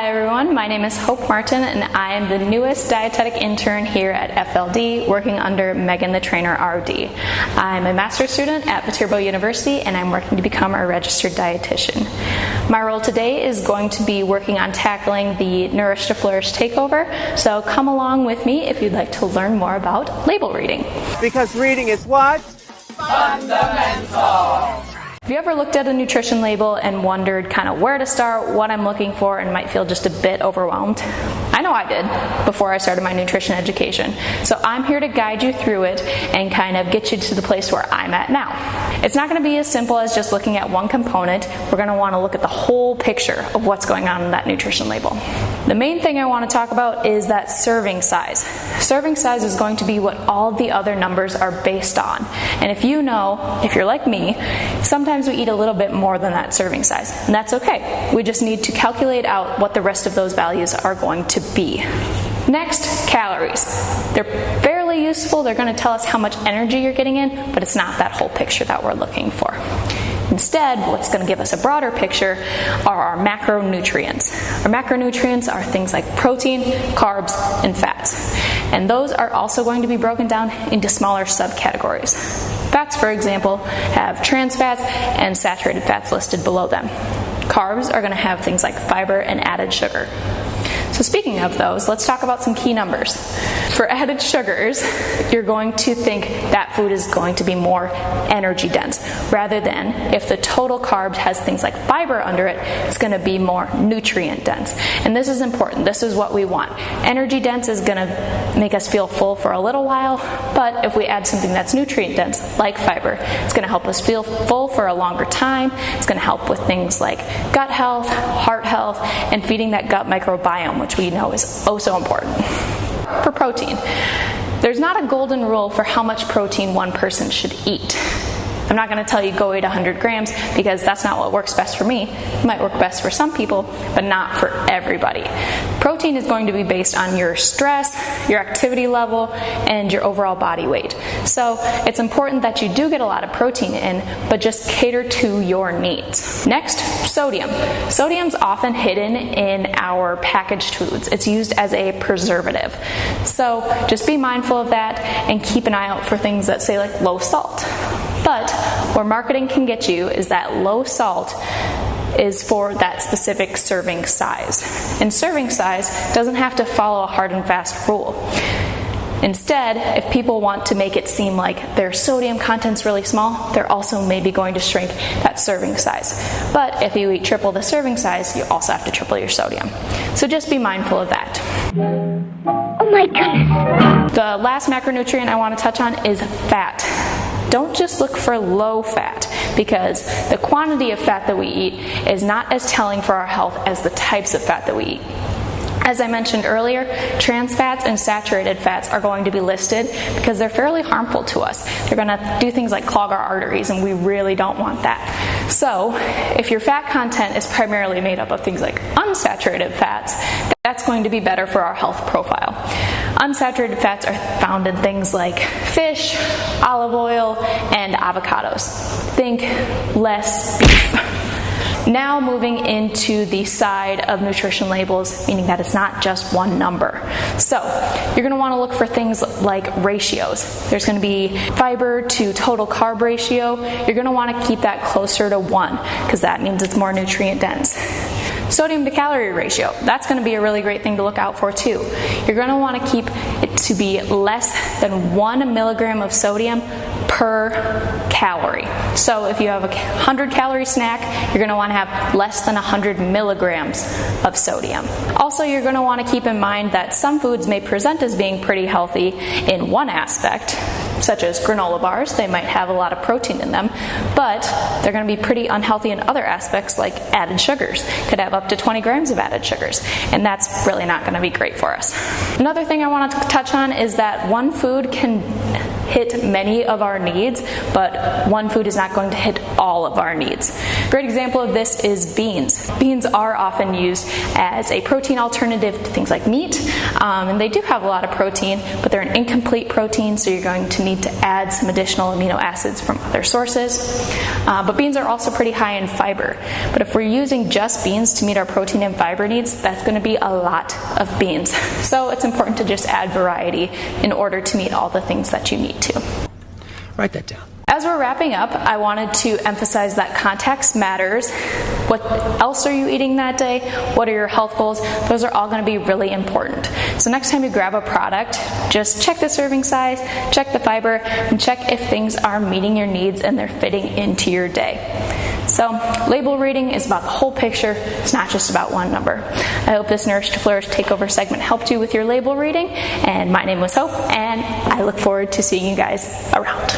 Hi everyone, my name is Hope Martin and I am the newest dietetic intern here at FLD, working under Megan the Trainer RD. I'm a master's student at Viterbo University and I'm working to become a registered dietitian. My role today is going to be working on tackling the Nourish to Flourish Takeover, so come along with me if you'd like to learn more about label reading. Because reading is what? Fundamental! Have you ever looked at a nutrition label and wondered kind of where to start, what I'm looking for, and might feel just a bit overwhelmed? I know I did before I started my nutrition education. So I'm here to guide you through it and kind of get you to the place where I'm at now. It's not going to be as simple as just looking at one component. We're going to want to look at the whole picture of what's going on in that nutrition label. The main thing I want to talk about is that serving size. Serving size is going to be what all the other numbers are based on. And if you know, if you're like me, sometimes we eat a little bit more than that serving size, and that's okay. We just need to calculate out what the rest of those values are going to be. Next, calories. They're fairly useful. They're going to tell us how much energy you're getting in, but it's not that whole picture that we're looking for. Instead, what's going to give us a broader picture are our macronutrients. Our macronutrients are things like protein, carbs, and fats. And those are also going to be broken down into smaller subcategories. Fats, for example, have trans fats and saturated fats listed below them. Carbs are going to have things like fiber and added sugar. So speaking of those, let's talk about some key numbers. For added sugars, you're going to think that food is going to be more energy dense, rather than if the total carb has things like fiber under it, it's going to be more nutrient dense. And this is important. This is what we want. Energy dense is going to make us feel full for a little while, but if we add something that's nutrient dense, like fiber, it's going to help us feel full for a longer time. It's going to help with things like gut health, heart health, and feeding that gut microbiome, which we know is oh so important. For protein, there's not a golden rule for how much protein one person should eat. I'm not going to tell you go eat 100 grams because that's not what works best for me. It might work best for some people, but not for everybody. Protein is going to be based on your stress, your activity level, and your overall body weight. So it's important that you do get a lot of protein in, but just cater to your needs. Next, sodium. Sodium's often hidden in our packaged foods. It's used as a preservative. So just be mindful of that and keep an eye out for things that say like low salt. But where marketing can get you is that low salt is for that specific serving size. And serving size doesn't have to follow a hard and fast rule. Instead, if people want to make it seem like their sodium content's really small, they're also maybe going to shrink that serving size. But if you eat triple the serving size, you also have to triple your sodium. So just be mindful of that. Oh my goodness. The last macronutrient I want to touch on is fat. Don't just look for low fat, because the quantity of fat that we eat is not as telling for our health as the types of fat that we eat. As I mentioned earlier, trans fats and saturated fats are going to be listed because they're fairly harmful to us. They're going to do things like clog our arteries, and we really don't want that. So, if your fat content is primarily made up of things like unsaturated fats, that's going to be better for our health profile. Unsaturated fats are found in things like fish, olive oil, and avocados. Think less beef. Now moving into the side of nutrition labels, meaning that it's not just one number. So you're going to want to look for things like ratios. There's going to be fiber to total carb ratio. You're going to want to keep that closer to 1 because that means it's more nutrient dense. Sodium-to-calorie ratio, that's going to be a really great thing to look out for too. You're going to want to keep it to be less than 1 milligram of sodium per calorie. So if you have a 100 calorie snack, you're going to want to have less than 100 milligrams of sodium. Also, you're going to want to keep in mind that some foods may present as being pretty healthy in one aspect, such as granola bars. They might have a lot of protein in them, but they're going to be pretty unhealthy in other aspects like added sugars. Could have up to 20 grams of added sugars, and that's really not going to be great for us. Another thing I want to touch on is that one food can hit many of our needs, but one food is not going to hit all of our needs. A great example of this is beans. Beans are often used as a protein alternative to things like meat, and they do have a lot of protein, but they're an incomplete protein, so you're going to need to add some additional amino acids from other sources. But beans are also pretty high in fiber. But if we're using just beans to meet our protein and fiber needs, that's going to be a lot of beans. So it's important to just add variety in order to meet all the things that you need to. Write that down. As we're wrapping up, I wanted to emphasize that context matters. What else are you eating that day? What are your health goals? Those are all going to be really important. So next time you grab a product, just check the serving size, check the fiber, and check if things are meeting your needs and they're fitting into your day. So label reading is about the whole picture. It's not just about one number. I hope this Nourish to Flourish Takeover segment helped you with your label reading. And my name was Hope, and I look forward to seeing you guys around.